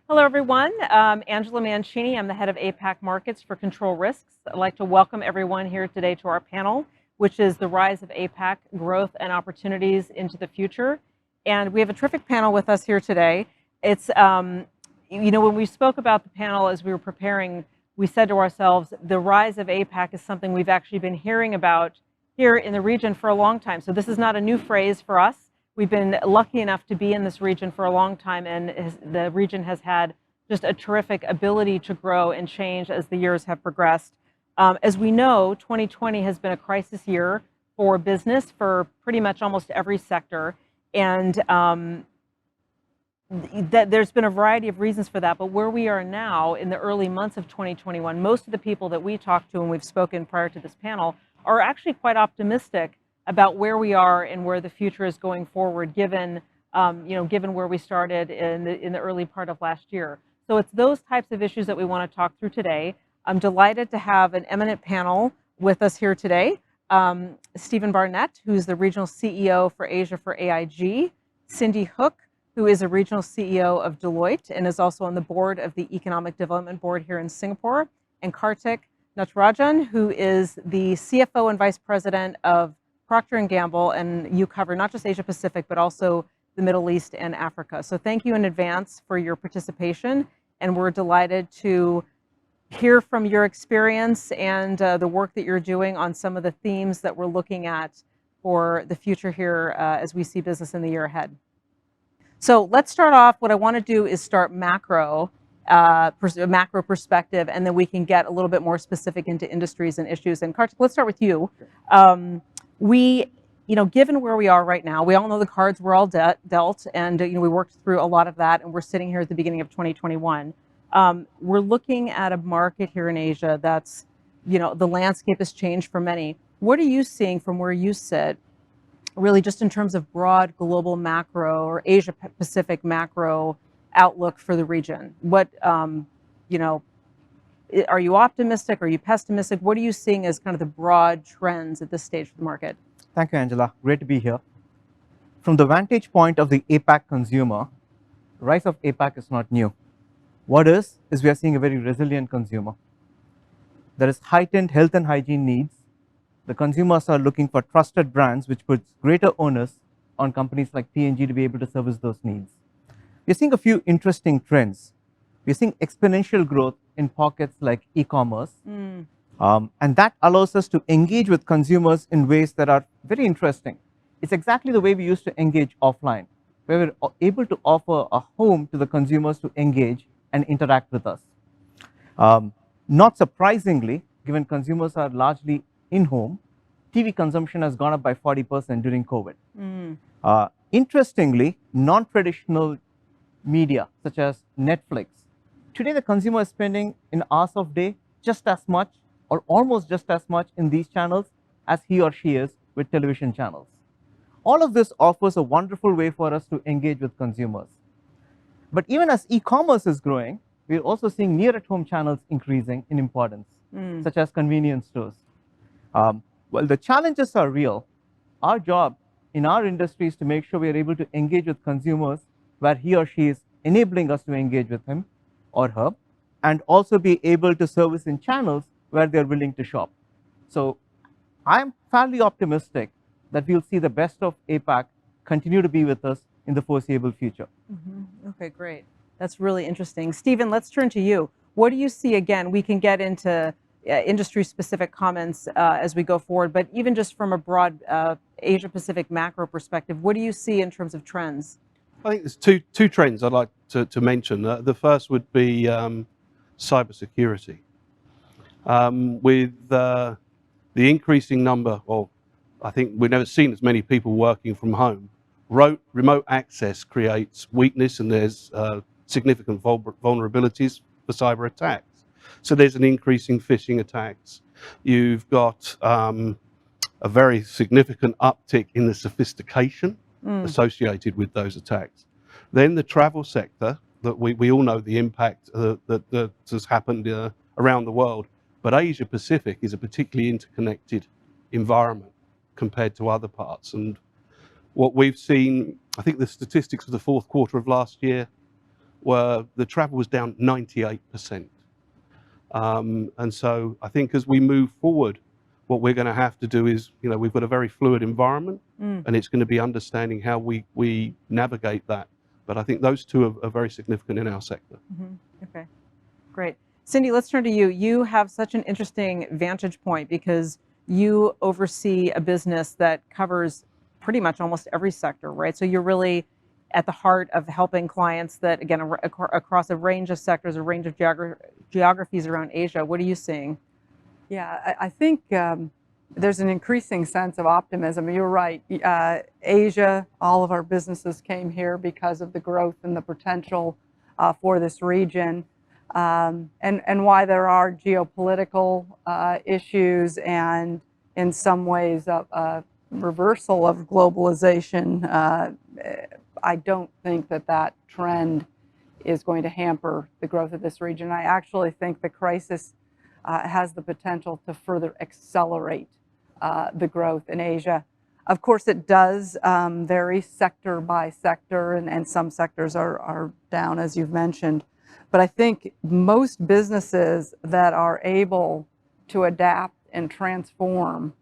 Hello, everyone. Angela Mancini. I'm the head of APAC Markets for Control Risks. I'd like to welcome everyone here today to our panel, which is the rise of APAC, growth and opportunities into the future. And we have a terrific panel with us here today. It's, when we spoke about the panel as we were preparing, we said to ourselves, the rise of APAC is something we've actually been hearing about here in the region for a long time. So this is not a new phrase for us. We've been lucky enough to be in this region for a long time, and the region has had just a terrific ability to grow and change as the years have progressed. As we know, 2020 has been a crisis year for business for pretty much almost every sector, and there's been a variety of reasons for that. But where we are now in the early months of 2021, most of the people that we talked to and we've spoken prior to this panel are actually quite optimistic about where we are and where the future is going forward, given given where we started in the early part of last year. So it's those types of issues that we want to talk through today. I'm delighted to have an eminent panel with us here today. Stephen Barnett, who's the regional CEO for Asia for AIG, Cindy Hook, who is a regional CEO of Deloitte and is also on the board of the Economic Development Board here in Singapore, and Karthik Natarajan, who is the CFO and Vice President of Procter & Gamble, and you cover not just Asia Pacific, but also the Middle East and Africa. So thank you in advance for your participation, and we're delighted to hear from your experience and the work that you're doing on some of the themes that we're looking at for the future here as we see business in the year ahead. So let's start off. What I want to do is start macro perspective, and then we can get a little bit more specific into industries and issues. And Karthik, let's start with you. Given where we are right now, we all know the cards we're all dealt, and we worked through a lot of that, and we're sitting here at the beginning of 2021. We're looking at a market here in Asia that's, the landscape has changed for many. What are you seeing from where you sit, really just in terms of broad global macro or Asia Pacific macro outlook for the region? What, are you optimistic? Are you pessimistic? What are you seeing as kind of the broad trends at this stage of the market? Thank you, Angela. Great to be here. From the vantage point of the APAC consumer, rise of APAC is not new. What is we are seeing a very resilient consumer. There is heightened health and hygiene needs. The consumers are looking for trusted brands, which puts greater onus on companies like P&G to be able to service those needs. We're seeing a few interesting trends. We're seeing exponential growth in pockets like e-commerce. And that allows us to engage with consumers in ways that are very interesting. It's exactly the way we used to engage offline, where we're able to offer a home to the consumers to engage and interact with us. Not surprisingly, given consumers are largely in-home, TV consumption has gone up by 40% during COVID. Interestingly, non-traditional media, such as Netflix, today the consumer is spending in hours of day just as much or almost just as much in these channels as he or she is with television channels. All of this offers a wonderful way for us to engage with consumers. But even as e-commerce is growing, we're also seeing near-at-home channels increasing in importance, such as convenience stores. While the challenges are real, our job in our industry is to make sure we are able to engage with consumers where he or she is enabling us to engage with him or her, and also be able to service in channels where they're willing to shop. So I'm fairly optimistic that we'll see the best of APAC continue to be with us in the foreseeable future. Okay, great. That's really interesting. Stephen, let's turn to you. What do you see? Again, we can get into industry-specific comments as we go forward, but even just from a broad Asia-Pacific macro perspective, what do you see in terms of trends? I think there's two trends I'd like to mention. The first would be cybersecurity. With the increasing number of, I think we've never seen as many people working from home, remote access creates weakness, and there's significant vulnerabilities for cyber attacks. So there's an increase in phishing attacks. You've got a very significant uptick in the sophistication associated with those attacks. Then the travel sector, that we all know the impact that has happened around the world, but Asia Pacific is a particularly interconnected environment compared to other parts. And what we've seen, I think the statistics for the fourth quarter of last year the travel was down 98%. And so I think as we move forward, what we're going to have to do is, we've got a very fluid environment, and it's going to be understanding how we navigate that. But I think those two are very significant in our sector. Okay, great. Cindy, let's turn to you. You have such an interesting vantage point because you oversee a business that covers pretty much almost every sector, right? So you're really at the heart of helping clients that, again, across a range of sectors, a range of geographies around Asia. What are you seeing? Yeah, I think there's an increasing sense of optimism. You're right. Asia, all of our businesses came here because of the growth and the potential for this region, and why there are geopolitical issues and in some ways a reversal of globalization. I don't think that trend is going to hamper the growth of this region. I actually think the crisis has the potential to further accelerate the growth in Asia. Of course, it does vary sector by sector, and some sectors are down, as you've mentioned. But I think most businesses that are able to adapt and transform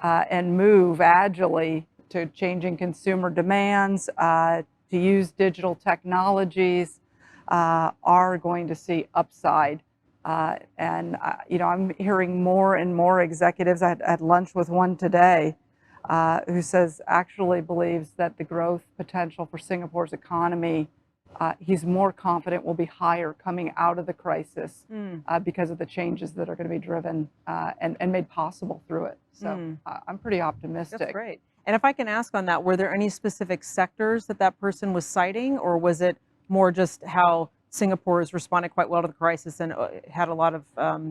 and move agilely to changing consumer demands, to use digital technologies, are going to see upside. I'm hearing more and more executives. I had lunch with one today who actually believes that the growth potential for Singapore's economy, he's more confident will be higher coming out of the crisis because of the changes that are going to be driven and made possible through it. So I'm pretty optimistic. That's great. And if I can ask on that, were there any specific sectors that person was citing, or was it more just how Singapore has responded quite well to the crisis and had a lot of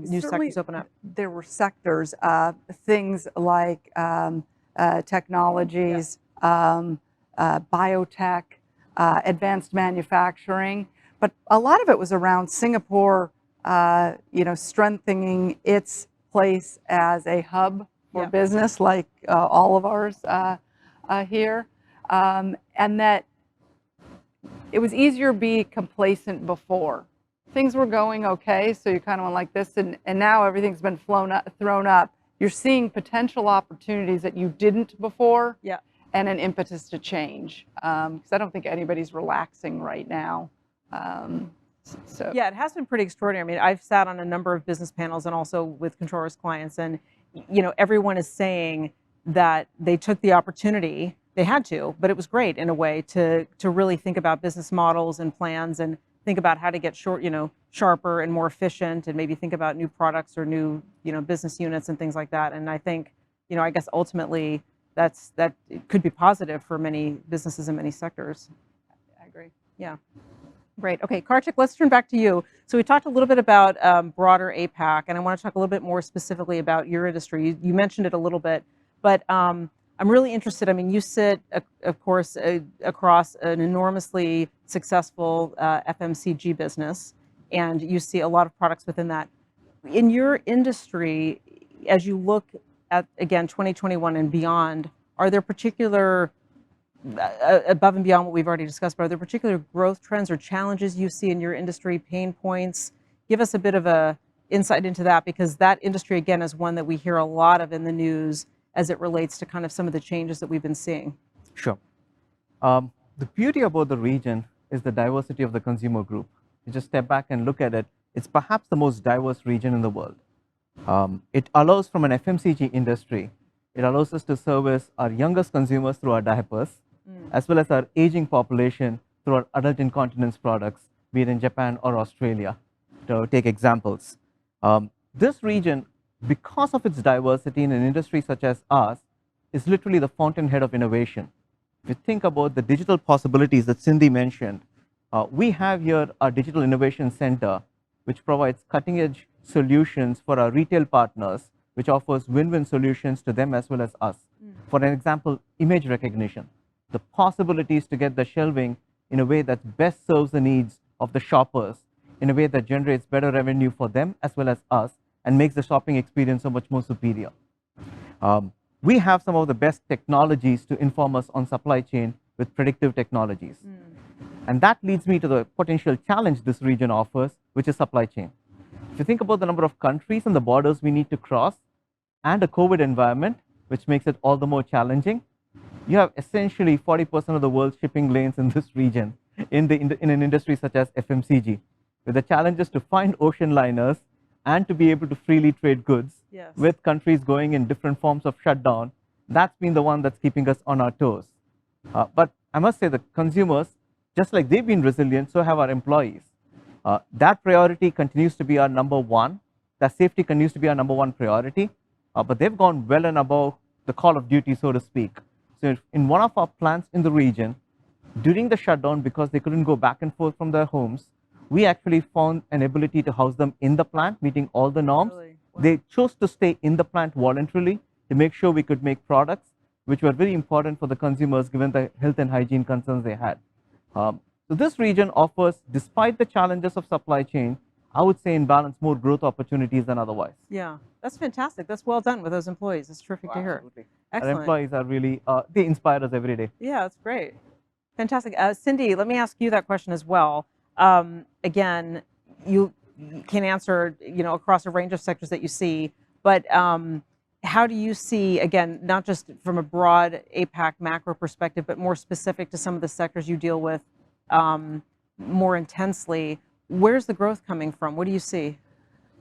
new sectors open up? There were sectors, things like technologies, biotech, advanced manufacturing, but a lot of it was around Singapore, strengthening its place as a hub for business, like all of ours here, and that it was easier to be complacent before. Things were going okay, so you kind of went like this, and now everything's been thrown up. You're seeing potential opportunities that you didn't before, and an impetus to change. Because I don't think anybody's relaxing right now. Yeah, it has been pretty extraordinary. I mean, I've sat on a number of business panels and also with controllers' clients, and everyone is saying that they took the opportunity. They had to, but it was great in a way to really think about business models and plans and think about how to get sharper and more efficient, and maybe think about new products or new, business units and things like that. And I think, I guess ultimately that it could be positive for many businesses in many sectors. I agree. Yeah. Great. Okay, Karthik, let's turn back to you. So we talked a little bit about broader APAC, and I want to talk a little bit more specifically about your industry. You mentioned it a little bit, but I'm really interested. I mean, you sit, of course, across an enormously successful FMCG business, and you see a lot of products within that. In your industry, as you look at, again, 2021 and beyond, are there particular, above and beyond what we've already discussed, but are there particular growth trends or challenges you see in your industry, pain points? Give us a bit of a insight into that, because that industry, again, is one that we hear a lot of in the news as it relates to kind of some of the changes that we've been seeing. Sure. The beauty about the region is the diversity of the consumer group. You just step back and look at it, it's perhaps the most diverse region in the world. It allows, from an FMCG industry, it allows us to service our youngest consumers through our diapers, as well as our aging population through our adult incontinence products, be it in Japan or Australia, to take examples. This region, because of its diversity in an industry such as ours, is literally the fountainhead of innovation. If you think about the digital possibilities that Cindy mentioned, we have here our Digital Innovation Center, which provides cutting-edge solutions for our retail partners, which offers win-win solutions to them as well as us. For an example, image recognition, the possibilities to get the shelving in a way that best serves the needs of the shoppers, in a way that generates better revenue for them as well as us, and makes the shopping experience so much more superior. We have some of the best technologies to inform us on supply chain with predictive technologies. And that leads me to the potential challenge this region offers, which is supply chain. If you think about the number of countries and the borders we need to cross, and a COVID environment, which makes it all the more challenging, you have essentially 40% of the world's shipping lanes in this region, in an industry such as FMCG, with the challenges to find ocean liners and to be able to freely trade goods. Yes. With countries going in different forms of shutdown. That's been the one that's keeping us on our toes. But I must say the consumers, just like they've been resilient, so have our employees. That priority continues to be our number one. That safety continues to be our number one priority. But they've gone well and above the call of duty, so to speak. So in one of our plants in the region, during the shutdown, because they couldn't go back and forth from their homes, we actually found an ability to house them in the plant, meeting all the norms. Really? Wow. They chose to stay in the plant voluntarily to make sure we could make products which were very important for the consumers given the health and hygiene concerns they had. So this region offers, despite the challenges of supply chain, I would say in balance more growth opportunities than otherwise. Yeah, that's fantastic. That's well done with those employees. It's terrific to hear. Absolutely. Excellent. Our employees are really, they inspire us every day. Yeah, that's great. Fantastic. Cindy, let me ask you that question as well. Again, you can answer, across a range of sectors that you see, but how do you see, again, not just from a broad APAC macro perspective, but more specific to some of the sectors you deal with more intensely, where's the growth coming from? What do you see?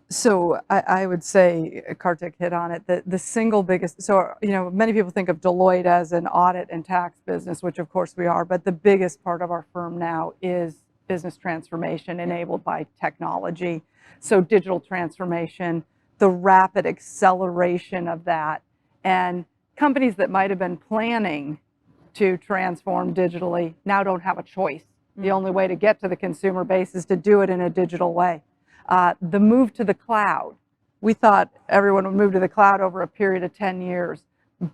So I would say, Karthik hit on it, the single biggest, so, many people think of Deloitte as an audit and tax business, which of course we are, but the biggest part of our firm now is business transformation enabled by technology. So digital transformation, the rapid acceleration of that, and companies that might have been planning to transform digitally now don't have a choice. The only way to get to the consumer base is to do it in a digital way. The move to the cloud, we thought everyone would move to the cloud over a period of 10 years.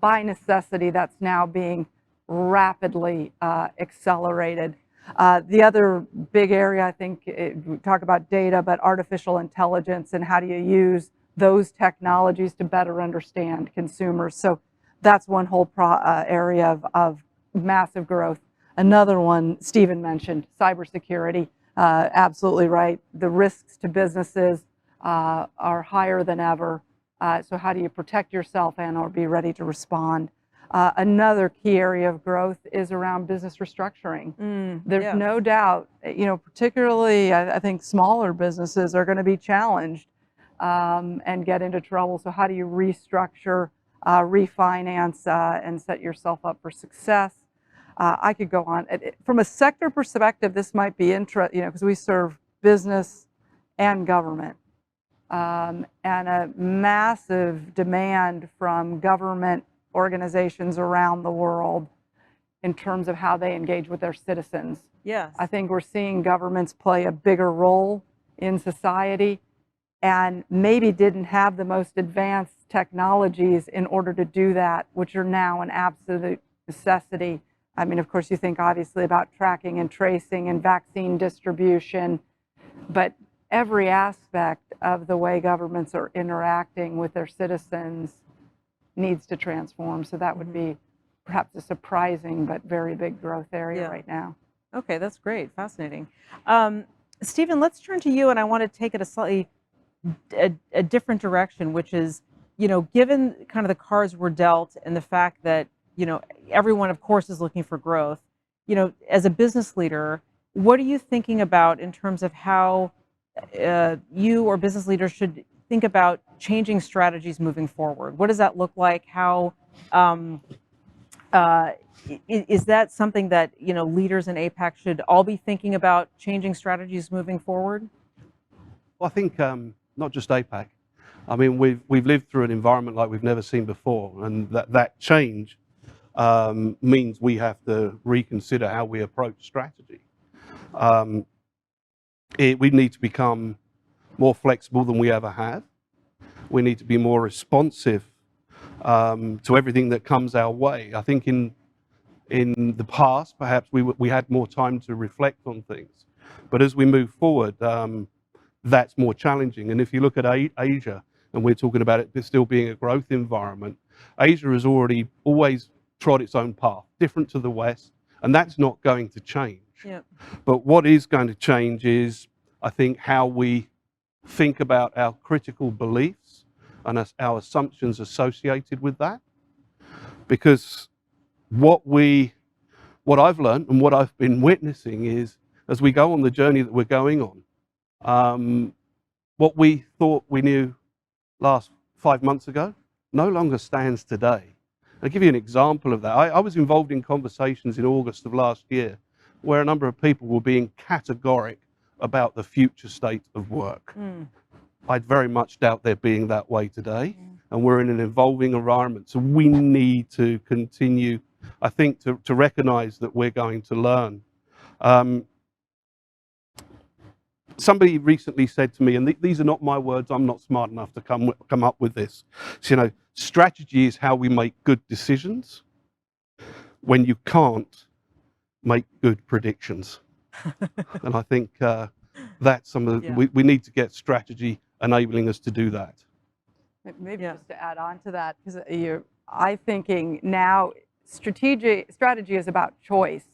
By necessity, that's now being rapidly accelerated. The other big area, I think, we talk about data, but artificial intelligence and how do you use those technologies to better understand consumers. So that's one whole area of massive growth. Another one, Stephen mentioned, cybersecurity. Absolutely right. The risks to businesses are higher than ever. So how do you protect yourself and or be ready to respond? Another key area of growth is around business restructuring. There's no doubt, particularly I think smaller businesses are going to be challenged and get into trouble. So how do you restructure, refinance, and set yourself up for success? I could go on. From a sector perspective, this might be interesting, because we serve business and government, and a massive demand from government organizations around the world in terms of how they engage with their citizens. Yes. I think we're seeing governments play a bigger role in society and maybe didn't have the most advanced technologies in order to do that, which are now an absolute necessity. I mean, of course, you think obviously about tracking and tracing and vaccine distribution, but every aspect of the way governments are interacting with their citizens needs to transform. So that would be perhaps a surprising but very big growth area right now. Okay, that's great. Fascinating. Stephen, let's turn to you, and I want to take it a slightly a different direction, which is, given kind of the cards we're dealt and the fact that, everyone, of course, is looking for growth, as a business leader, what are you thinking about in terms of how you or business leaders should think about changing strategies moving forward? What does that look like? How is that something that leaders in APAC should all be thinking about, changing strategies moving forward? Well, I think not just APAC. I mean, we've lived through an environment like we've never seen before, and that change means we have to reconsider how we approach strategy. We need to become more flexible than we ever have. We need to be more responsive to everything that comes our way. I think in the past, perhaps we had more time to reflect on things, but as we move forward, that's more challenging. And if you look at Asia, and we're talking about it still being a growth environment, Asia has always trod its own path, different to the West, and that's not going to change. Yeah. But what is going to change is, I think, how we think about our critical beliefs and our assumptions associated with that. Because what I've learned and what I've been witnessing is, as we go on the journey that we're going on, what we thought we knew last 5 months ago no longer stands today. I'll give you an example of that. I was involved in conversations in August of last year where a number of people were being categoric about the future state of work. I'd very much doubt they're being that way today. And we're in an evolving environment. So we need to continue, I think, to recognize that we're going to learn. Somebody recently said to me, and these are not my words, I'm not smart enough to come up with this. So, strategy is how we make good decisions when you can't make good predictions. And I think that's some of we need to get strategy enabling us to do that. Maybe just to add on to that, because I'm thinking now strategy is about choice.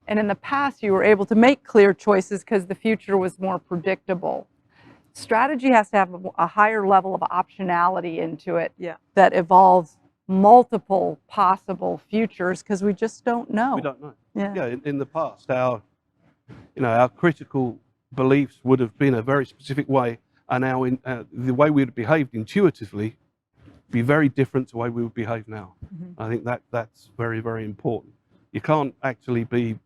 And in the past, you were able to make clear choices because the future was more predictable. Strategy has to have a higher level of optionality into it that evolves multiple possible futures because we just don't know. We don't know. Yeah, in the past, our critical beliefs would have been a very specific way, and now the way we would have behaved intuitively be very different to the way we would behave now. I think that's very, very important. You can't actually be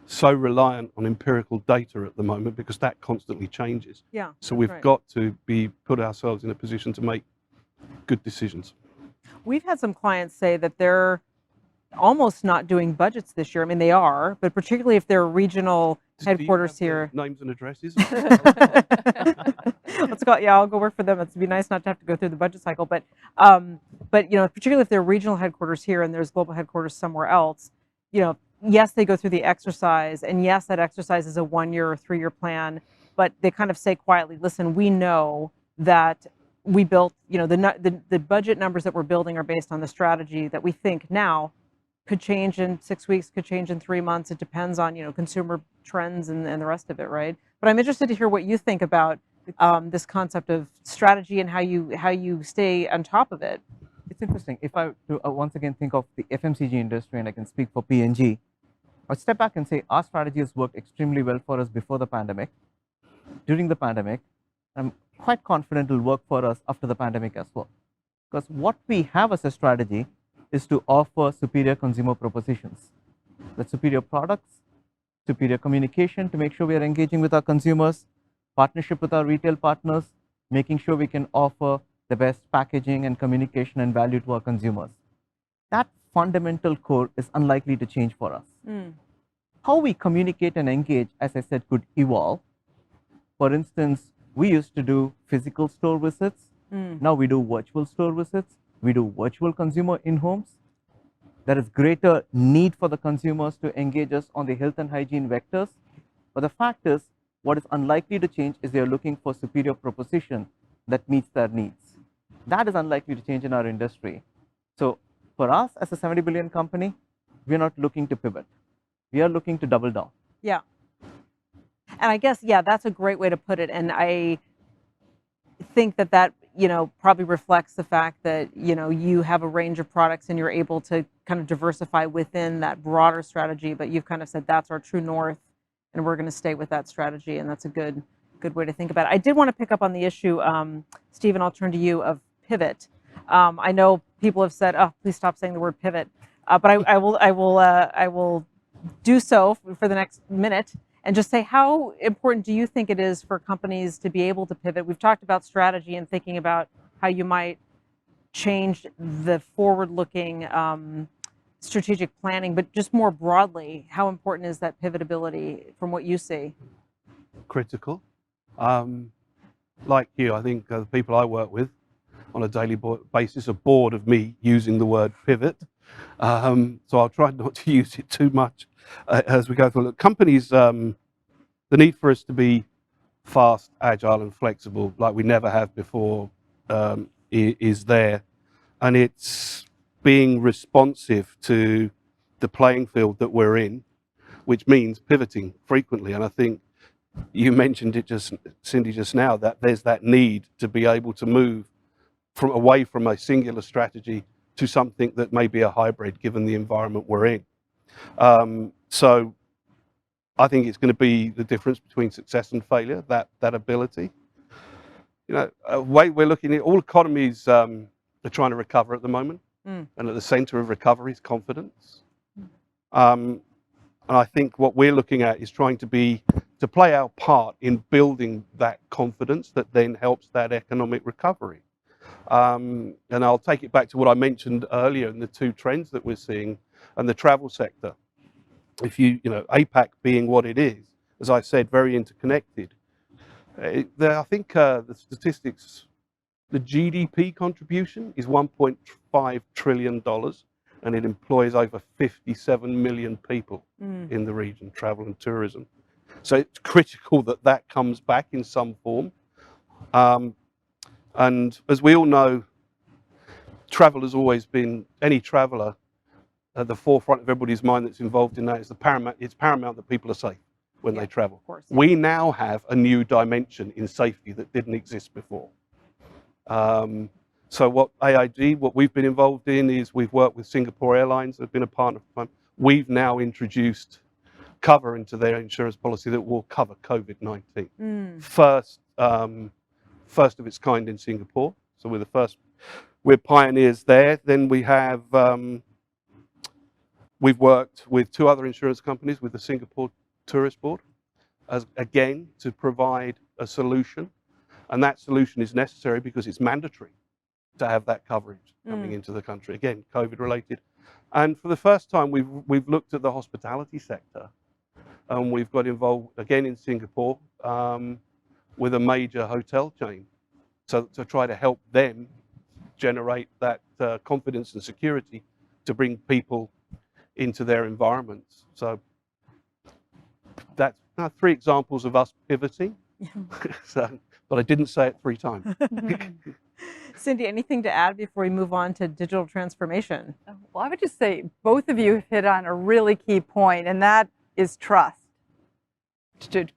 so reliant on empirical data at the moment because that constantly changes. Yeah. So we've got to put ourselves in a position to make good decisions. We've had some clients say that they're almost not doing budgets this year. I mean, they are, but particularly if they're regional headquarters here. Names and addresses. Let's go. Yeah, I'll go work for them. It'd be nice not to have to go through the budget cycle, but particularly if they're regional headquarters here and there's global headquarters somewhere else, yes, they go through the exercise, and yes, that exercise is a 1-year or 3-year plan, but they kind of say quietly, listen, we know that we built, the budget numbers that we're building are based on the strategy that we think now could change in 6 weeks, could change in 3 months. It depends on, consumer trends and the rest of it, right? But I'm interested to hear what you think about this concept of strategy and how you stay on top of it. It's interesting. If I once again think of the FMCG industry, and I can speak for P&G, I'll step back and say our strategy has worked extremely well for us before the pandemic, during the pandemic. I'm quite confident it will work for us after the pandemic as well. Because what we have as a strategy is to offer superior consumer propositions. That's superior products, superior communication to make sure we are engaging with our consumers, partnership with our retail partners, making sure we can offer the best packaging and communication and value to our consumers. That fundamental core is unlikely to change for us. How we communicate and engage, as I said, could evolve. For instance, we used to do physical store visits. Now we do virtual store visits. We do virtual consumer in-homes. There is greater need for the consumers to engage us on the health and hygiene vectors. But the fact is, what is unlikely to change is they are looking for superior proposition that meets their needs. That is unlikely to change in our industry. So for us as a 70 billion company, we're not looking to pivot. We are looking to double down. Yeah. And I guess, that's a great way to put it. And I think that probably reflects the fact that, you have a range of products and you're able to kind of diversify within that broader strategy, but you've kind of said that's our true north and we're going to stay with that strategy. And that's a good way to think about it. I did want to pick up on the issue, Stephen, I'll turn to you, of pivot. I know people have said, oh, please stop saying the word pivot, but I will do so for the next minute and just say, how important do you think it is for companies to be able to pivot? We've talked about strategy and thinking about how you might change the forward-looking strategic planning, but just more broadly, how important is that pivotability from what you see? Critical. Like you, I think the people I work with on a daily basis are bored of me using the word pivot. So I'll try not to use it too much as we go through. Companies, the need for us to be fast, agile, and flexible like we never have before is there. And it's being responsive to the playing field that we're in. which means pivoting frequently. And I think you mentioned it Cindy, just now, that there's that need to be able to move away from a singular strategy to something that may be a hybrid, given the environment we're in. So I think it's going to be the difference between success and failure, that ability. You know, a way we're looking at, all economies are trying to recover at the moment, and at the center of recovery is confidence. And I think what we're looking at is trying to play our part in building that confidence that then helps that economic recovery. And I'll take it back to what I mentioned earlier in the two trends that we're seeing and the travel sector. If you know, APAC being what it is, as I said, very interconnected. I think the statistics, the GDP contribution is $1.5 trillion, and it employs over 57 million people in the region, travel and tourism. So it's critical that that comes back in some form. And as we all know, travel has always been, any traveller, at the forefront of everybody's mind that's involved in that is it's paramount that people are safe when they travel. Of course. We now have a new dimension in safety that didn't exist before. So what we've been involved in is we've worked with Singapore Airlines, have been a partner for time. We've now introduced cover into their insurance policy that will cover COVID-19. First of its kind in Singapore. So we're pioneers there. Then we have, we've worked with two other insurance companies, with the Singapore Tourist Board, again, to provide a solution. And that solution is necessary because it's mandatory to have that coverage coming into the country. Again, COVID related. And for the first time, we've looked at the hospitality sector, and we've got involved again in Singapore with a major hotel chain, so to try to help them generate that confidence and security to bring people into their environments. So that's three examples of us pivoting. But I didn't say it 3 times. Cindy, anything to add before we move on to digital transformation? Well, I would just say both of you hit on a really key point, and that is trust.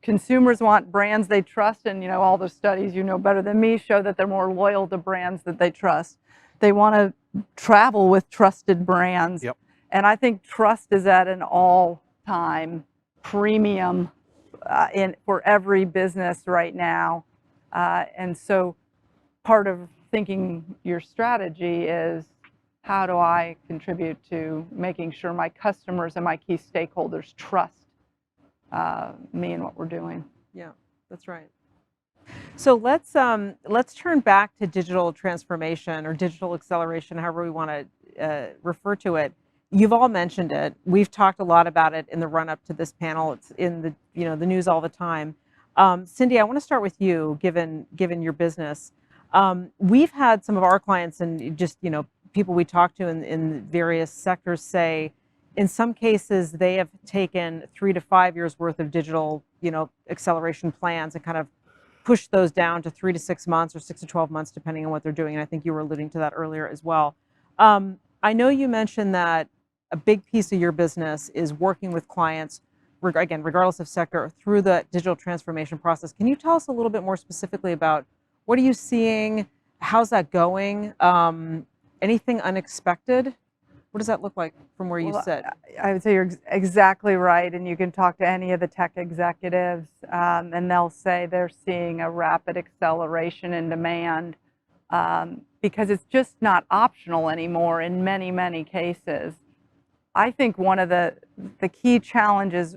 Consumers want brands they trust, and you know, all the studies you know better than me show that they're more loyal to brands that they trust. They want to travel with trusted brands. Yep. And I think trust is at an all-time premium for every business right now. And so part of thinking your strategy is, how do I contribute to making sure my customers and my key stakeholders trust me and what we're doing? Yeah, that's right. So let's turn back to digital transformation or digital acceleration, however we want to refer to it. You've all mentioned it. We've talked a lot about it in the run-up to this panel. It's in the the news all the time. Cindy, I want to start with you, given your business. We've had some of our clients and just people we talk to in various sectors say, in some cases they have taken 3 to 5 years worth of digital acceleration plans and kind of pushed those down to 3 to 6 months or 6 to 12 months, depending on what they're doing. And I think you were alluding to that earlier as well. I know you mentioned that a big piece of your business is working with clients, again, regardless of sector, through the digital transformation process. Can you tell us a little bit more specifically about what are you seeing? How's that going? Anything unexpected? What does that look like from where you sit? I would say you're exactly right. And you can talk to any of the tech executives and they'll say they're seeing a rapid acceleration in demand because it's just not optional anymore in many, many cases. I think one of the key challenges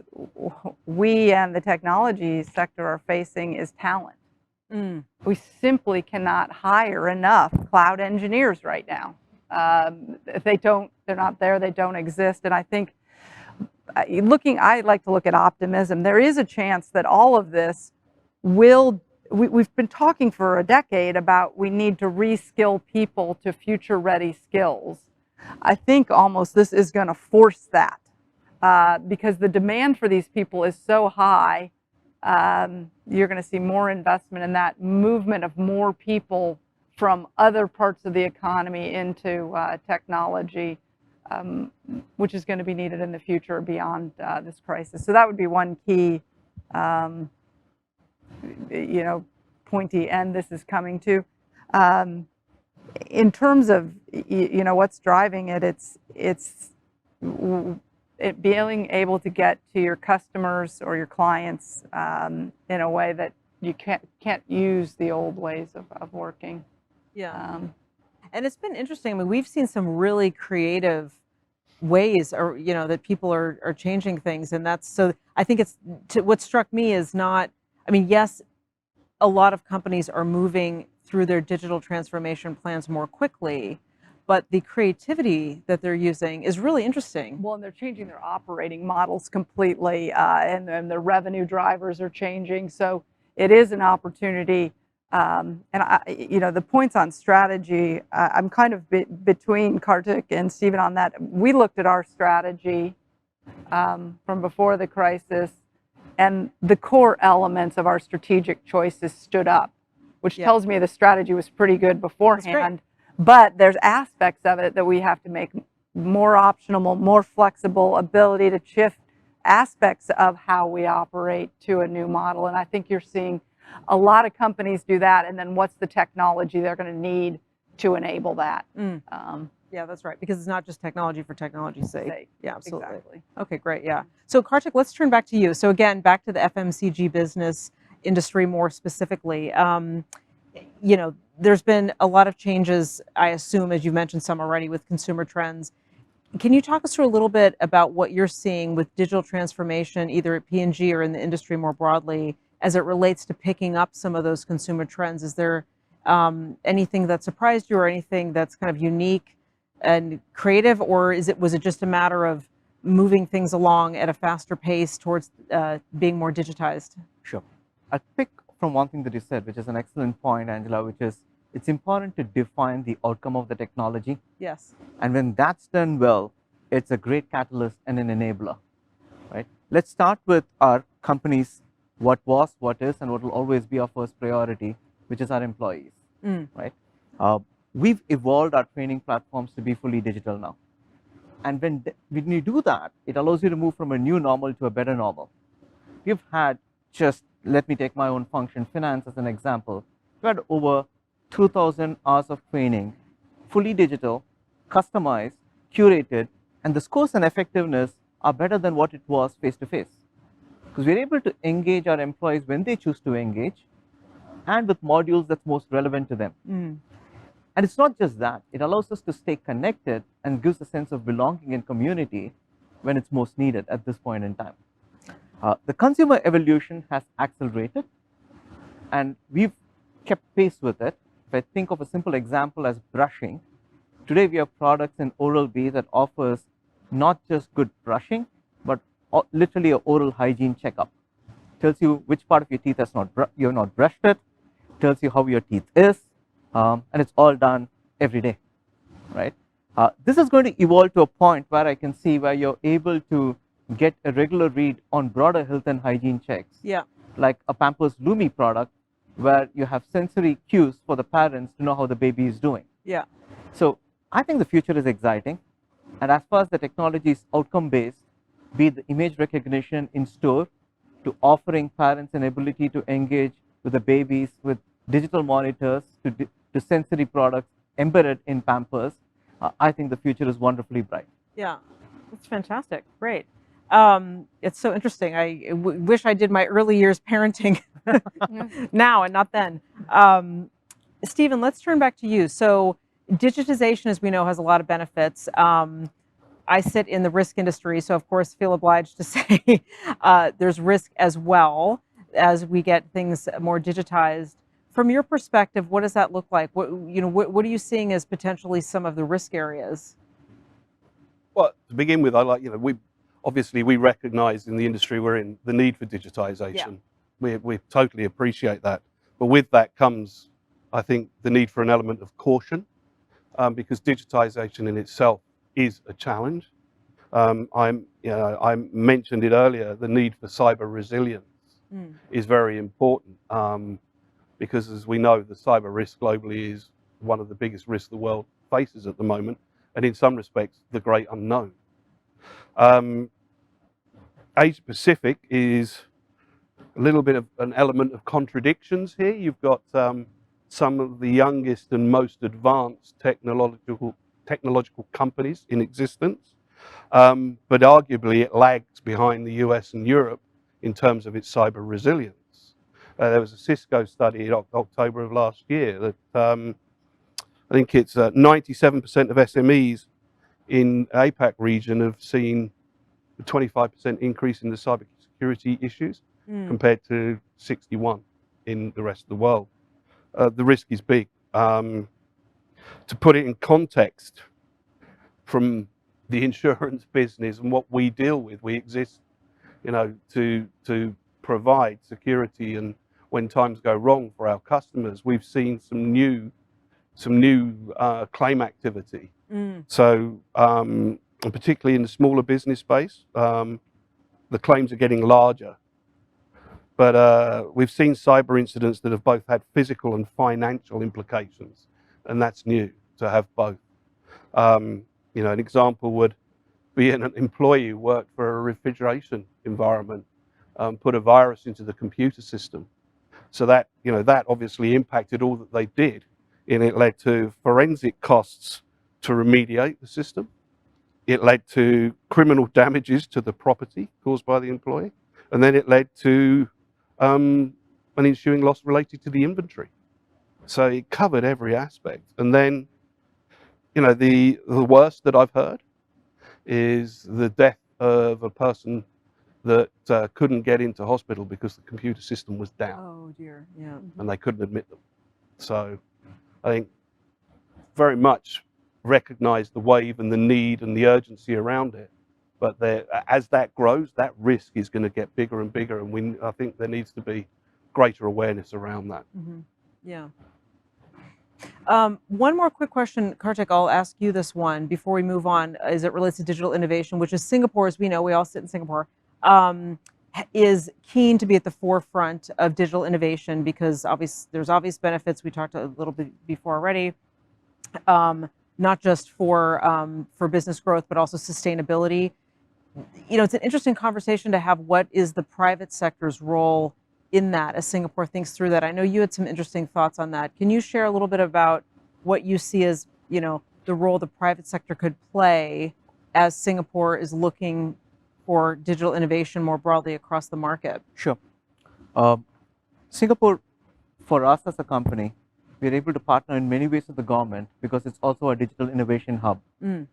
we and the technology sector are facing is talent. We simply cannot hire enough cloud engineers right now. They're not there, they don't exist. And I think I like to look at optimism. There is a chance that all of this we've been talking for a decade about we need to reskill people to future ready skills. I think almost this is going to force that because the demand for these people is so high. You're going to see more investment in that movement of more people from other parts of the economy into technology. which is going to be needed in the future beyond this crisis. So that would be one key, pointy end this is coming to. In terms of what's driving it, it's being able to get to your customers or your clients in a way that you can't use the old ways of working. Yeah. And it's been interesting. I mean, we've seen some really creative ways, or that people are changing things, and that's so. I think what struck me is not. I mean, yes, a lot of companies are moving through their digital transformation plans more quickly, but the creativity that they're using is really interesting. Well, and they're changing their operating models completely, and their revenue drivers are changing. So it is an opportunity. And the points on strategy, I'm kind of between Karthik and Stephen on that. We looked at our strategy from before the crisis, and the core elements of our strategic choices stood up, which tells me the strategy was pretty good beforehand. But there's aspects of it that we have to make more optional, more flexible, ability to shift aspects of how we operate to a new model. And I think you're seeing a lot of companies do that. And then what's the technology they're going to need to enable that? Yeah, that's right. Because it's not just technology for technology's sake. Yeah, absolutely. Exactly. Okay, great. Yeah. So Karthik, let's turn back to you. So again, back to the FMCG business industry more specifically. There's been a lot of changes, I assume, as you mentioned some already, with consumer trends. Can you talk us through a little bit about what you're seeing with digital transformation, either at P&G or in the industry more broadly, as it relates to picking up some of those consumer trends? Is there anything that surprised you, or anything that's kind of unique and creative, or was it just a matter of moving things along at a faster pace towards being more digitized? Sure. I'll pick from one thing that you said, which is an excellent point, Angela, which is it's important to define the outcome of the technology. Yes. And when that's done well, it's a great catalyst and an enabler, right? Let's start with our company's what was, what is, and what will always be our first priority, which is our employees, right? We've evolved our training platforms to be fully digital now. And when you do that, it allows you to move from a new normal to a better normal. We've had let me take my own function, finance, as an example. We had over 2,000 hours of training, fully digital, customized, curated, and the scores and effectiveness are better than what it was face-to-face. Because we're able to engage our employees when they choose to engage, and with modules that's most relevant to them. And it's not just that, it allows us to stay connected and gives a sense of belonging and community when it's most needed at this point in time. The consumer evolution has accelerated, and we've kept pace with it. If I think of a simple example as brushing, today we have products in Oral-B that offers not just good brushing, but literally an oral hygiene checkup. Tells you which part of your teeth you have not brushed it, tells you how your teeth is, and it's all done every day, right? This is going to evolve to a point where I can see where you're able to get a regular read on broader health and hygiene checks. Yeah. Like a Pampers Lumi product, where you have sensory cues for the parents to know how the baby is doing. Yeah. So I think the future is exciting. And as far as the technology is outcome-based, be it the image recognition in store, to offering parents an ability to engage with the babies with digital monitors, to sensory products embedded in Pampers, I think the future is wonderfully bright. Yeah, that's fantastic. Great. It's so interesting. I wish I did my early years parenting now and not then. Stephen, let's turn back to you. So digitization, as we know, has a lot of benefits. I sit in the risk industry, so of course feel obliged to say there's risk as well as we get things more digitized. From your perspective, what does that look like? What are you seeing as potentially some of the risk areas? Well, to begin with, we recognize in the industry we're in the need for digitization. Yeah. We totally appreciate that. But with that comes, I think, the need for an element of caution, because digitization in itself is a challenge. I mentioned it earlier, the need for cyber resilience is very important, because as we know, the cyber risk globally is one of the biggest risks the world faces at the moment. and in some respects, the great unknown. Asia Pacific is a little bit of an element of contradictions here. You've got some of the youngest and most advanced technological companies in existence, but arguably it lags behind the US and Europe in terms of its cyber resilience. There was a Cisco study in October of last year that I think it's 97% of SMEs in APAC region have seen a 25% increase in the cybersecurity issues compared to 61 in the rest of the world. The risk is big. To put it in context, from the insurance business and what we deal with, we exist, to provide security, and when times go wrong for our customers, we've seen some new claim activity. So, particularly in the smaller business space, the claims are getting larger. But we've seen cyber incidents that have both had physical and financial implications, and that's new to have both. An example would be an employee who worked for a refrigeration environment, put a virus into the computer system. So that obviously impacted all that they did, and it led to forensic costs to remediate the system. It led to criminal damages to the property caused by the employee, and then it led to an ensuing loss related to the inventory. So it covered every aspect. And then, the worst that I've heard is the death of a person that couldn't get into hospital because the computer system was down. Oh dear, yeah. And they couldn't admit them. So I think very much recognize the wave and the need and the urgency around it. But as that grows, that risk is going to get bigger and bigger, and I think there needs to be greater awareness around that. Yeah. One more quick question, Karthik, I'll ask you this one before we move on, as it relates to digital innovation, which is Singapore, as we know, we all sit in Singapore, is keen to be at the forefront of digital innovation because there's obvious benefits. We talked a little bit before already, not just for business growth, but also sustainability. It's an interesting conversation to have. What is the private sector's role in that as Singapore thinks through that? I know you had some interesting thoughts on that. Can you share a little bit about what you see as, the role the private sector could play as Singapore is looking for digital innovation more broadly across the market? Sure. Singapore, for us as a company, we're able to partner in many ways with the government because it's also a digital innovation hub. And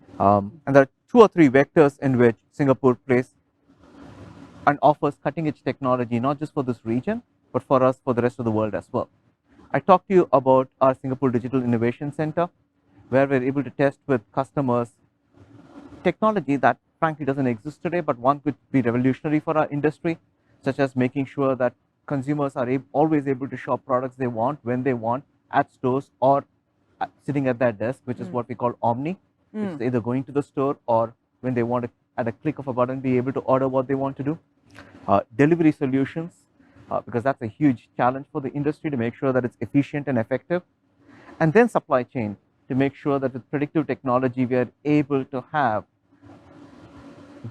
there are 2 or 3 vectors in which Singapore plays and offers cutting-edge technology, not just for this region, but for us, for the rest of the world as well. I talked to you about our Singapore Digital Innovation Center, where we're able to test with customers technology that frankly doesn't exist today, but one could be revolutionary for our industry, such as making sure that consumers are always able to shop products they want, when they want, at stores or sitting at their desk, which is what we call Omni. It's either going to the store or when they want to, at a click of a button, be able to order what they want to do. Delivery solutions, because that's a huge challenge for the industry to make sure that it's efficient and effective. And then supply chain, to make sure that with predictive technology, we are able to have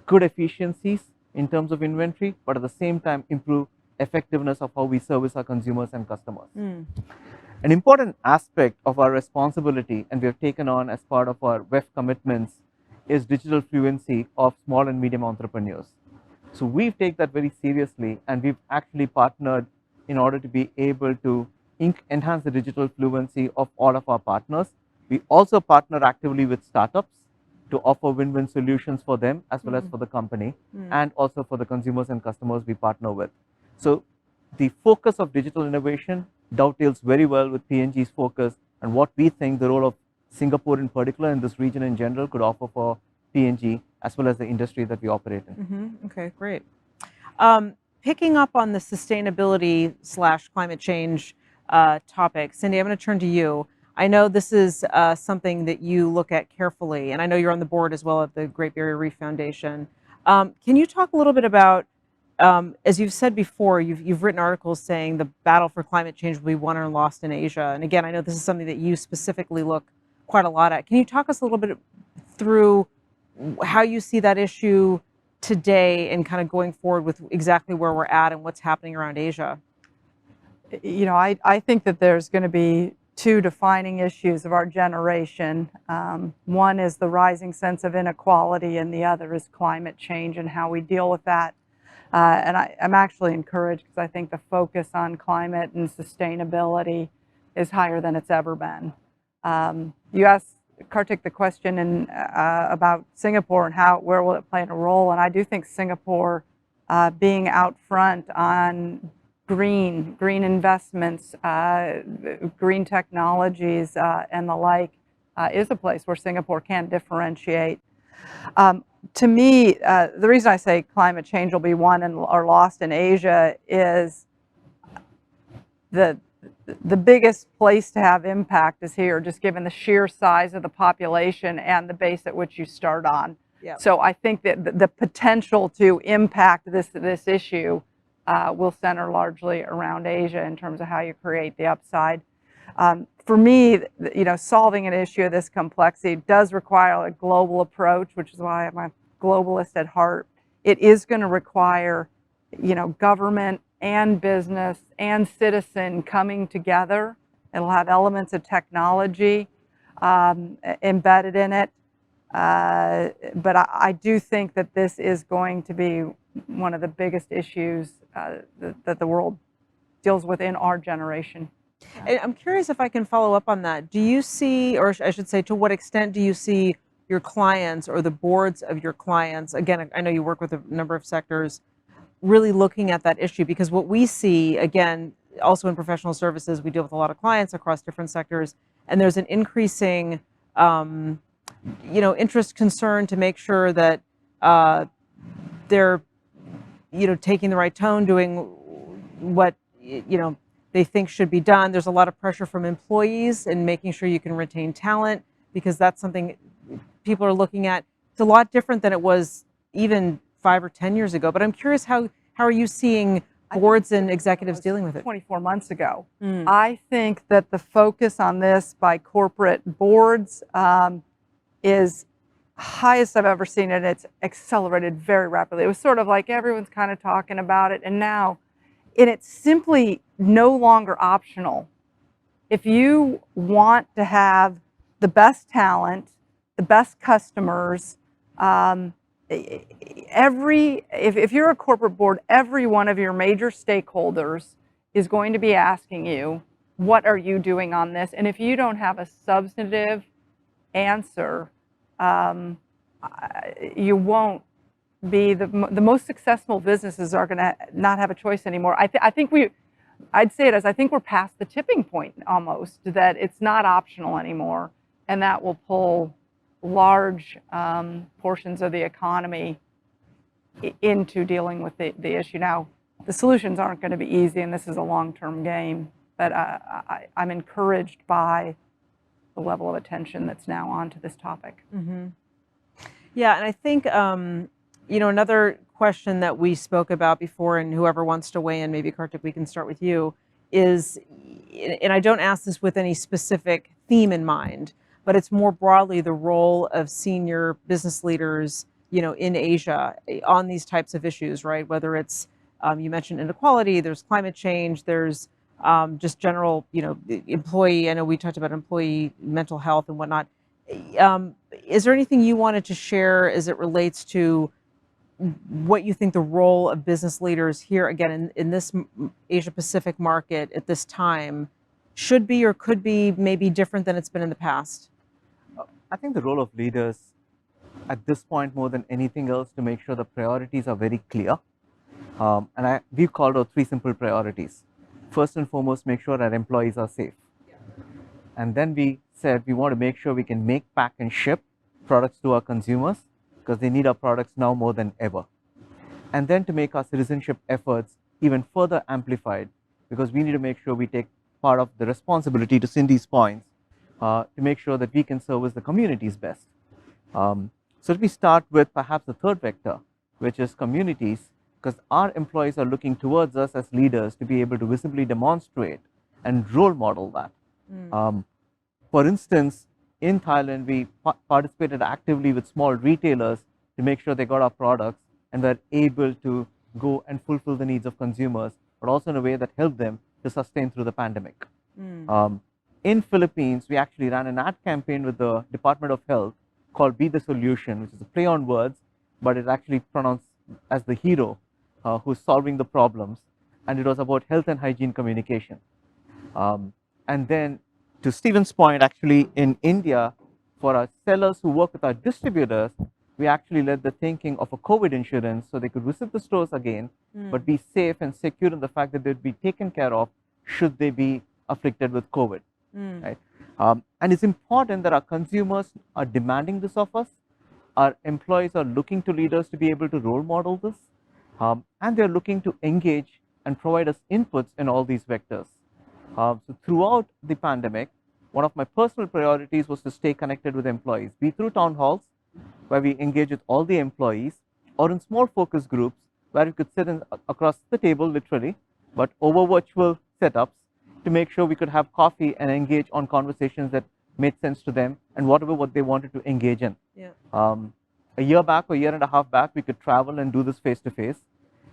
good efficiencies in terms of inventory, but at the same time improve effectiveness of how we service our consumers and customers. An important aspect of our responsibility, and we have taken on as part of our WEF commitments, is digital fluency of small and medium entrepreneurs. So we take that very seriously, and we've actually partnered in order to be able to enhance the digital fluency of all of our partners. We also partner actively with startups to offer win-win solutions for them as well as for the company, and also for the consumers and customers we partner with. So the focus of digital innovation dovetails very well with P&G's focus and what we think the role of Singapore in particular and this region in general could offer for P&G as well as the industry that we operate in. Okay, great. Picking up on the sustainability / climate change topic, Cindy, I'm going to turn to you. I know this is something that you look at carefully, and I know you're on the board as well of the Great Barrier Reef Foundation. Can you talk a little bit about, as you've said before, you've written articles saying the battle for climate change will be won or lost in Asia. And again, I know this is something that you specifically look quite a lot at. Can you talk us a little bit through how you see that issue today and kind of going forward with exactly where we're at and what's happening around Asia? I think that there's going to be two defining issues of our generation. One is the rising sense of inequality, and the other is climate change and how we deal with that. And I'm actually encouraged because I think the focus on climate and sustainability is higher than it's ever been. You asked Karthik the question about Singapore and where will it play a role, and I do think Singapore being out front on green investments, green technologies, and the like, is a place where Singapore can differentiate. To me, the reason I say climate change will be won or lost in Asia is the biggest place to have impact is here, just given the sheer size of the population and the base at which you start on. Yep. So I think that the potential to impact this issue will center largely around Asia in terms of how you create the upside. For me, solving an issue of this complexity does require a global approach, which is why I'm a globalist at heart. It is going to require, government and business and citizen coming together. It'll have elements of technology embedded in it. But I do think that this is going to be one of the biggest issues that the world deals with in our generation. And I'm curious if I can follow up on that. Do you see, or I should say, to what extent do you see your clients or the boards of your clients, again, I know you work with a number of sectors, really looking at that issue? Because what we see, again, also in professional services, we deal with a lot of clients across different sectors, and there's an increasing interest, concern to make sure that they're taking the right tone, doing what they think should be done. There's a lot of pressure from employees and making sure you can retain talent, because that's something people are looking at. It's a lot different than it was even 5 or 10 years ago. But I'm curious, how are you seeing boards and executives dealing with it? 24 months ago. I think that the focus on this by corporate boards is highest I've ever seen, and it's accelerated very rapidly. It was sort of like everyone's kind of talking about it, and now it's simply no longer optional. If you want to have the best talent, the best customers, if you're a corporate board, every one of your major stakeholders is going to be asking you, what are you doing on this? And if you don't have a substantive answer, you won't be the most successful businesses are going to not have a choice anymore. I'd say it as I think we're past the tipping point almost, that it's not optional anymore, and that will pull large portions of the economy into dealing with the issue. Now, the solutions aren't going to be easy, and this is a long-term game, but I'm encouraged by the level of attention that's now onto this topic. Mm-hmm. Yeah, and I think another question that we spoke about before, and whoever wants to weigh in, maybe Karthik, we can start with you, is, and I don't ask this with any specific theme in mind, but it's more broadly the role of senior business leaders, in Asia on these types of issues, right? Whether it's, you mentioned inequality, there's climate change, there's just general, employee, I know we talked about employee mental health and whatnot. Is there anything you wanted to share as it relates to what you think the role of business leaders here, again, in this Asia Pacific market at this time, should be or could be maybe different than it's been in the past? I think the role of leaders at this point, more than anything else, to make sure the priorities are very clear. We've called out 3 simple priorities. First and foremost, make sure our employees are safe. And then we said we want to make sure we can make, pack, and ship products to our consumers, because they need our products now more than ever. And then to make our citizenship efforts even further amplified, because we need to make sure we take part of the responsibility, to Cindy's points, to make sure that we can service the communities best. So let me start with perhaps the third vector, which is communities, because our employees are looking towards us as leaders to be able to visibly demonstrate and role model that. For instance, In Thailand, we participated actively with small retailers to make sure they got our products and were able to go and fulfill the needs of consumers, but also in a way that helped them to sustain through the pandemic. In Philippines, we actually ran an ad campaign with the Department of Health called Be the Solution, which is a play on words, but it's actually pronounced as the hero who's solving the problems. And it was about health and hygiene communication. And then to Stephen's point, actually in India, for our sellers who work with our distributors, we actually led the thinking of a COVID insurance so they could visit the stores again, but be safe and secure in the fact that they'd be taken care of should they be afflicted with COVID. Right? And it's important that our consumers are demanding this of us. Our employees are looking to leaders to be able to role model this. And they're looking to engage and provide us inputs in all these vectors. So throughout the pandemic, one of my personal priorities was to stay connected with employees, be through town halls, where we engage with all the employees, or in small focus groups, where we could sit across the table, literally, but over virtual setups, to make sure we could have coffee and engage on conversations that made sense to them and what they wanted to engage in. Yeah. A year back or a year and a half back, we could travel and do this face to face,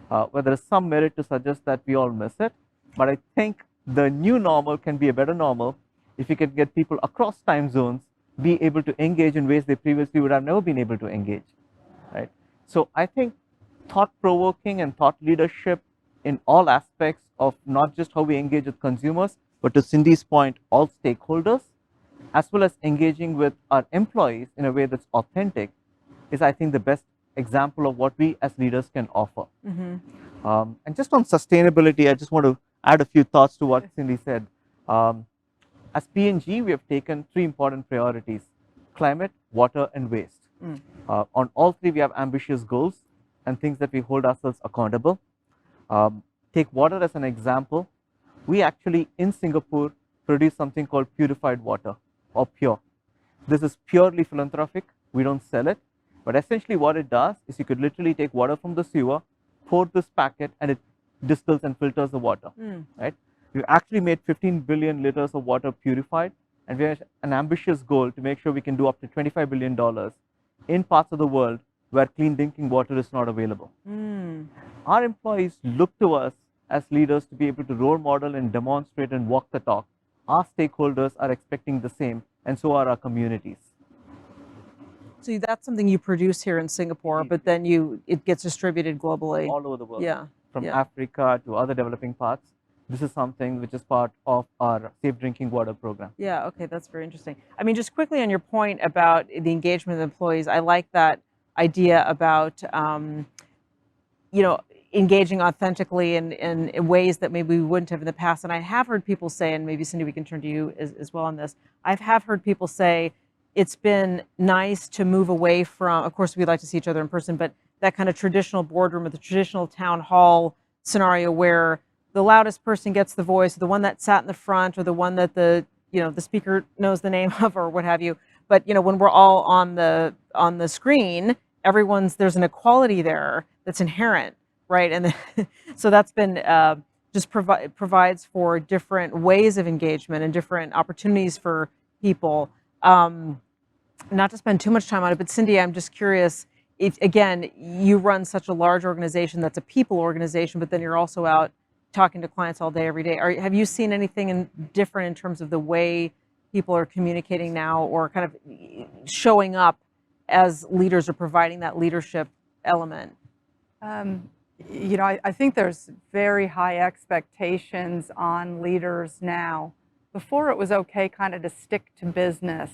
where there is some merit to suggest that we all miss it. But I think the new normal can be a better normal if we can get people across time zones be able to engage in ways they previously would have never been able to engage, right? So I think thought-provoking and thought leadership in all aspects of not just how we engage with consumers, but to Cindy's point, all stakeholders, as well as engaging with our employees in a way that's authentic, is, I think, the best example of what we as leaders can offer. And just on sustainability, I just want to add a few thoughts to what Cindy said. As P&G, we have taken 3 important priorities: climate, water, and waste. On all 3, we have ambitious goals and things that we hold ourselves accountable. Take water as an example. We actually, in Singapore, produce something called purified water, or pure. This is purely philanthropic. We don't sell it. But essentially what it does is you could literally take water from the sewer, pour this packet, and it distills and filters the water, right? We've actually made 15 billion liters of water purified, and we have an ambitious goal to make sure we can do up to $25 billion in parts of the world where clean drinking water is not available. Our employees look to us as leaders to be able to role model and demonstrate and walk the talk. Our stakeholders are expecting the same, and so are our communities. So that's something you produce here in Singapore, but then it gets distributed globally. All over the world. Yeah. From Africa to other developing parts. This is something which is part of our Safe Drinking Water program. Yeah, okay, that's very interesting. I mean, just quickly on your point about the engagement of employees, I like that idea about, engaging authentically in ways that maybe we wouldn't have in the past. And I have heard people say, and maybe Cindy, we can turn to you as well on this. I have heard people say it's been nice to move away from, of course, we'd like to see each other in person, but that kind of traditional boardroom or the traditional town hall scenario where the loudest person gets the voice, the one that sat in the front, or the one that the speaker knows the name of, or what have you. But when we're all on the screen, there's an equality there that's inherent, right? And so that's been just provides for different ways of engagement and different opportunities for people. Not to spend too much time on it, but Cindy, I'm just curious. If, again, you run such a large organization that's a people organization, but then you're also out talking to clients all day, every day. Have you seen anything different in terms of the way people are communicating now, or kind of showing up as leaders or providing that leadership element? I think there's very high expectations on leaders now. Before, it was okay kind of to stick to business.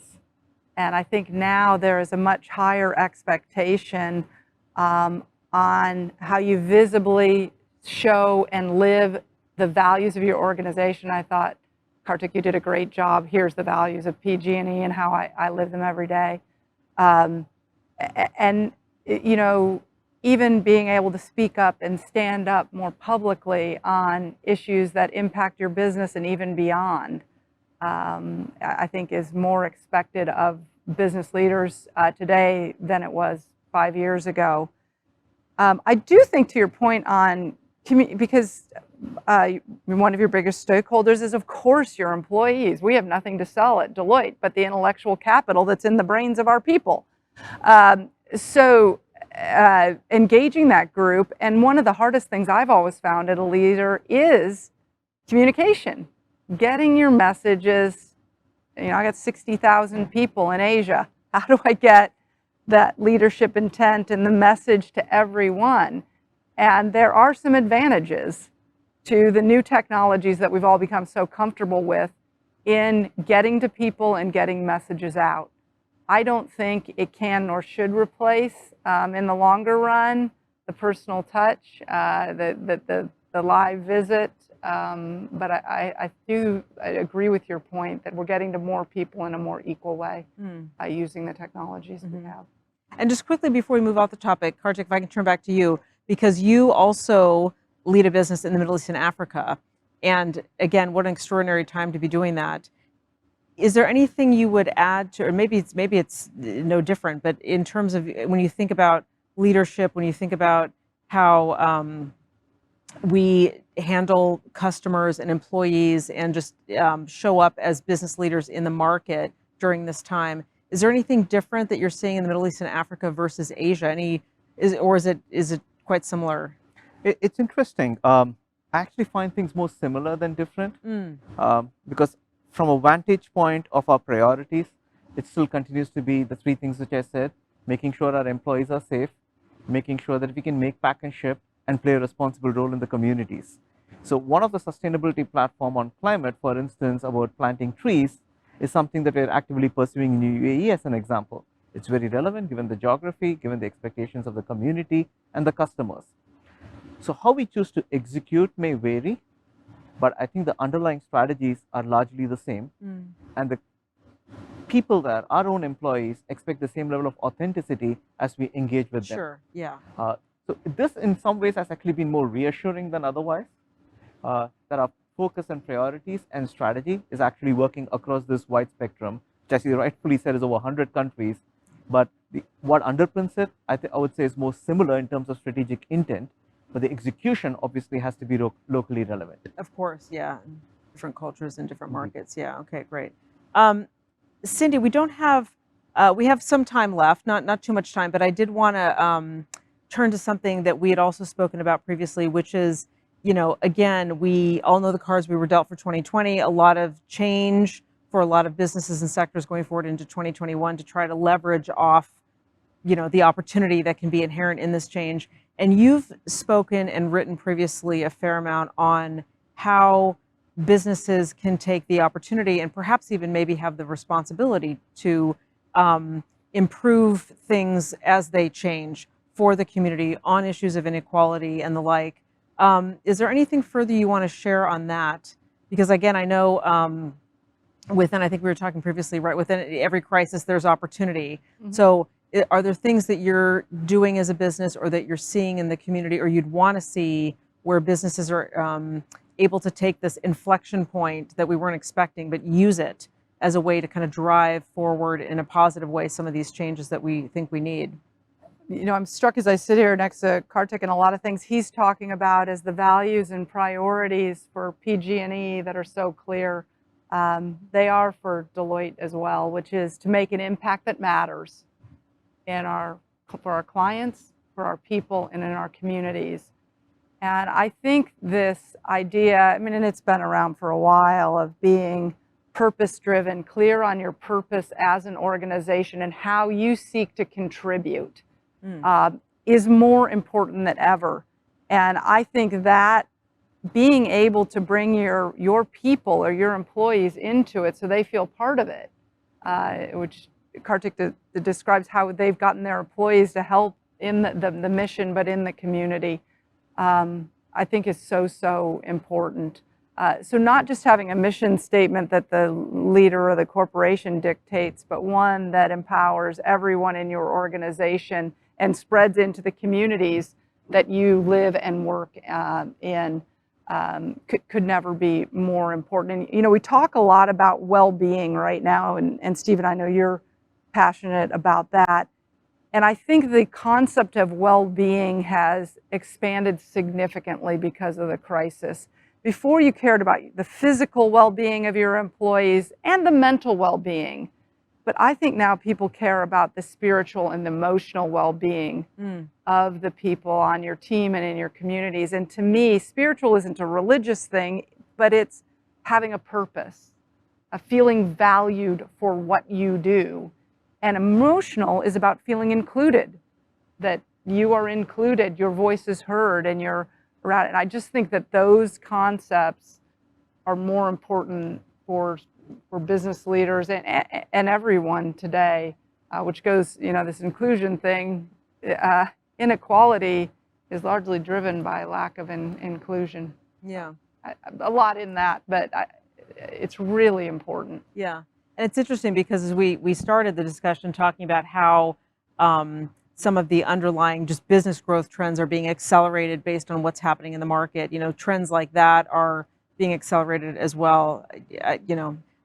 And I think now there is a much higher expectation on how you visibly show and live the values of your organization. I thought, Karthik, you did a great job. Here's the values of PG&E and how I live them every day. Even being able to speak up and stand up more publicly on issues that impact your business and even beyond, I think is more expected of business leaders today than it was 5 years ago. I do think, to your point on because one of your biggest stakeholders is, of course, your employees. We have nothing to sell at Deloitte but the intellectual capital that's in the brains of our people. So engaging that group, and one of the hardest things I've always found as a leader is communication, getting your messages. I got 60,000 people in Asia. How do I get that leadership intent and the message to everyone? And there are some advantages to the new technologies that we've all become so comfortable with in getting to people and getting messages out. I don't think it can nor should replace, in the longer run, the personal touch, the live visit. But I agree with your point that we're getting to more people in a more equal way by using the technologies we have. And just quickly before we move off the topic, Karthik, if I can turn back to you, because you also lead a business in the Middle East and Africa. And again, what an extraordinary time to be doing that. Is there anything you would add to, or maybe it's no different, but in terms of when you think about leadership, when you think about how we handle customers and employees and just show up as business leaders in the market during this time, is there anything different that you're seeing in the Middle East and Africa versus Asia? Or is it quite similar? It's interesting. I actually find things more similar than different, because from a vantage point of our priorities, it still continues to be the three things which I said: making sure our employees are safe, making sure that we can make, pack, and ship, and play a responsible role in the communities. So one of the sustainability platform on climate, for instance, about planting trees, is something that we're actively pursuing in UAE as an example. It's very relevant given the geography, given the expectations of the community and the customers. So how we choose to execute may vary, but I think the underlying strategies are largely the same. And the people there, our own employees, expect the same level of authenticity as we engage with them. Sure, yeah. So this in some ways has actually been more reassuring than otherwise, that our focus and priorities and strategy is actually working across this wide spectrum, which, as you rightfully said, is over 100 countries. But what underpins it, I would say, is more similar in terms of strategic intent, but the execution obviously has to be locally relevant. Of course, yeah. Different cultures and different markets. Yeah, okay, great. Cindy, we have some time left, not too much time, but I did want to turn to something that we had also spoken about previously, which is, again, we all know the cards we were dealt for 2020, a lot of change for a lot of businesses and sectors going forward into 2021 to try to leverage off, the opportunity that can be inherent in this change. And you've spoken and written previously a fair amount on how businesses can take the opportunity and perhaps even maybe have the responsibility to improve things as they change for the community on issues of inequality and the like. Is there anything further you want to share on that? Because again, I know I think we were talking previously, right, within every crisis, there's opportunity. So are there things that you're doing as a business or that you're seeing in the community or you'd want to see where businesses are able to take this inflection point that we weren't expecting, but use it as a way to kind of drive forward in a positive way some of these changes that we think we need? I'm struck as I sit here next to Karthik, and a lot of things he's talking about as the values and priorities for PG&E that are so clear. They are for Deloitte as well, which is to make an impact that matters for our clients, for our people, and in our communities. And I think this idea, and it's been around for a while, of being purpose-driven, clear on your purpose as an organization and how you seek to contribute is more important than ever. And I think that being able to bring your people or your employees into it so they feel part of it, which Karthik describes how they've gotten their employees to help in the mission, but in the community, I think is so important. So not just having a mission statement that the leader or the corporation dictates, but one that empowers everyone in your organization and spreads into the communities that you live and work in, could never be more important. And we talk a lot about well-being right now, and Stephen, I know you're passionate about that. And I think the concept of well-being has expanded significantly because of the crisis. Before, you cared about the physical well-being of your employees and the mental well-being. But I think now people care about the spiritual and emotional well-being of the people on your team and in your communities. And to me, spiritual isn't a religious thing, but it's having a purpose, a feeling valued for what you do. And emotional is about feeling included, that you are included, your voice is heard, and you're around. And I just think that those concepts are more important for business leaders and everyone today, which goes, this inclusion thing, inequality is largely driven by lack of inclusion. Yeah. A lot in that, but it's really important. Yeah. And it's interesting because as we started the discussion talking about how some of the underlying just business growth trends are being accelerated based on what's happening in the market. Trends like that are being accelerated as well.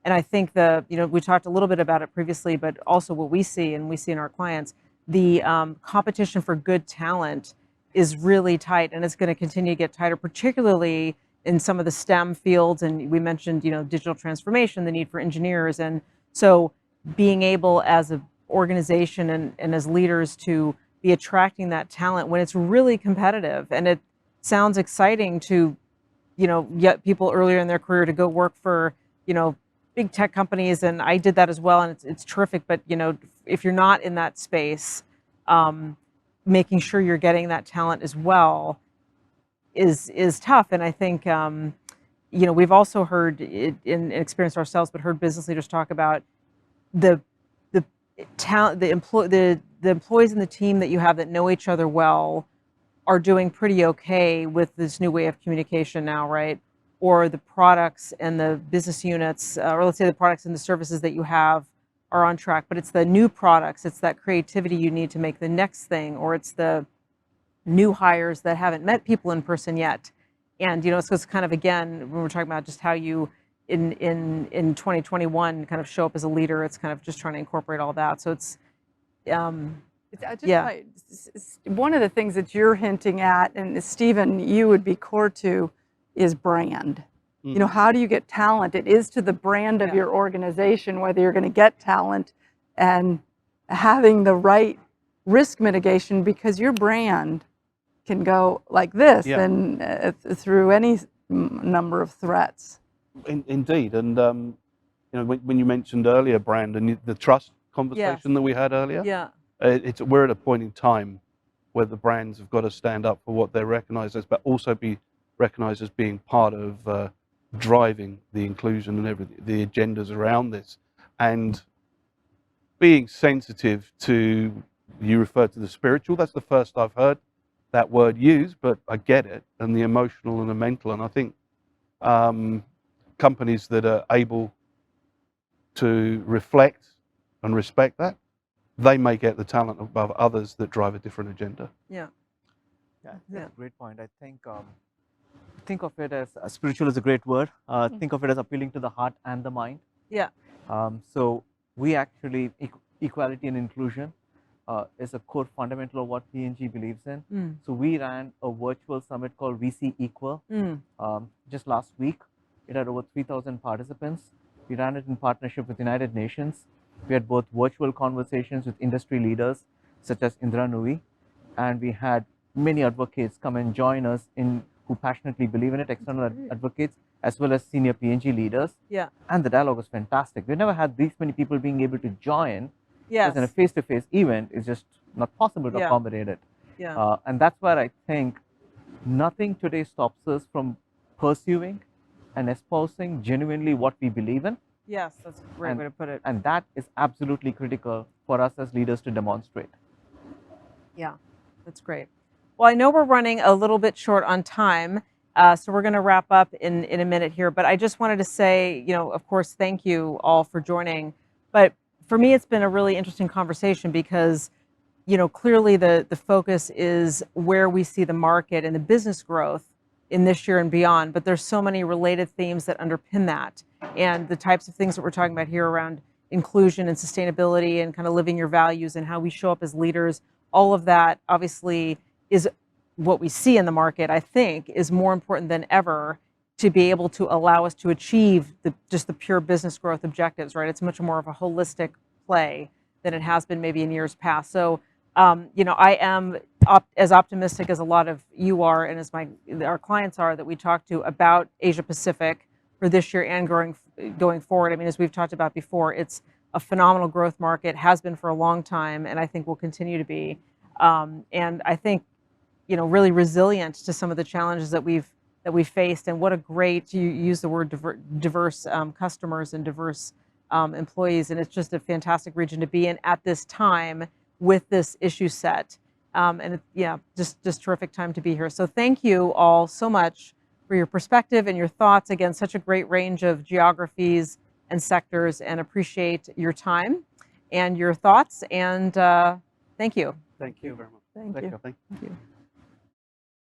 And I think we talked a little bit about it previously, but also what we see and we see in our clients, the competition for good talent is really tight, and it's going to continue to get tighter, particularly in some of the STEM fields. And we mentioned, digital transformation, the need for engineers. And so being able as an organization and as leaders to be attracting that talent when it's really competitive. And it sounds exciting to, get people earlier in their career to go work for, big tech companies. And I did that as well. And it's terrific. But, if you're not in that space, making sure you're getting that talent as well is tough. And I think, we've also heard it in experience ourselves, but heard business leaders talk about the talent, the employees in the team that you have that know each other well are doing pretty okay with this new way of communication now, right? Or the products and the business units, or let's say the products and the services that you have are on track, but it's the new products, it's that creativity you need to make the next thing, or it's the new hires that haven't met people in person yet. And, so it's kind of, again, when we're talking about just how you, in 2021, kind of show up as a leader, it's kind of just trying to incorporate all that. So it's, yeah. One of the things that you're hinting at, and Stephen, you would be core to, is brand. How do you get talent? It is to the brand of your organization, whether you're going to get talent and having the right risk mitigation, because your brand can go like this and through any number of threats. Indeed. And, when you mentioned earlier brand and the trust conversation that we had earlier, we're at a point in time where the brands have got to stand up for what they're recognized as, but also be recognized as being part of driving the inclusion and everything, the agendas around this, and being sensitive to, you referred to the spiritual, that's the first I've heard that word used, but I get it, and the emotional and the mental. And I think companies that are able to reflect and respect that, they may get the talent above others that drive a different agenda. Yeah, that's a great point. I think of it as spiritual is a great word. Think of it as appealing to the heart and the mind. Yeah. So we actually, equality and inclusion is a core fundamental of what P&G believes in. So we ran a virtual summit called VC Equal just last week. It had over 3,000 participants. We ran it in partnership with United Nations. We had both virtual conversations with industry leaders such as Indra Nooyi, and we had many advocates come and join us who passionately believe in it, external advocates, as well as senior P&G leaders. Yeah. And the dialogue was fantastic. We've never had these many people being able to join. Because in a face-to-face event, it's just not possible to accommodate it. Yeah. And that's where I think nothing today stops us from pursuing and espousing genuinely what we believe in. Yes, that's a great way to put it. And that is absolutely critical for us as leaders to demonstrate. Yeah, that's great. Well, I know we're running a little bit short on time, so we're going to wrap up in a minute here. But I just wanted to say, of course, thank you all for joining. But for me, it's been a really interesting conversation because, clearly the focus is where we see the market and the business growth in this year and beyond. But there's so many related themes that underpin that. And the types of things that we're talking about here around inclusion and sustainability and kind of living your values and how we show up as leaders, all of that obviously is what we see in the market, I think, is more important than ever to be able to allow us to achieve just the pure business growth objectives, right? It's much more of a holistic play than it has been maybe in years past. So, I am as optimistic as a lot of you are and as our clients are that we talk to about Asia Pacific for this year and going forward. I mean, as we've talked about before, it's a phenomenal growth market, has been for a long time, and I think will continue to be. And I think, really resilient to some of the challenges that we've faced, and what a great, you use the word diverse customers and diverse employees, and it's just a fantastic region to be in at this time with this issue set. And just terrific time to be here. So thank you all so much for your perspective and your thoughts. Again, such a great range of geographies and sectors, and appreciate your time and your thoughts. And thank you. Thank you very much. Thank you. Thank you. Thank you.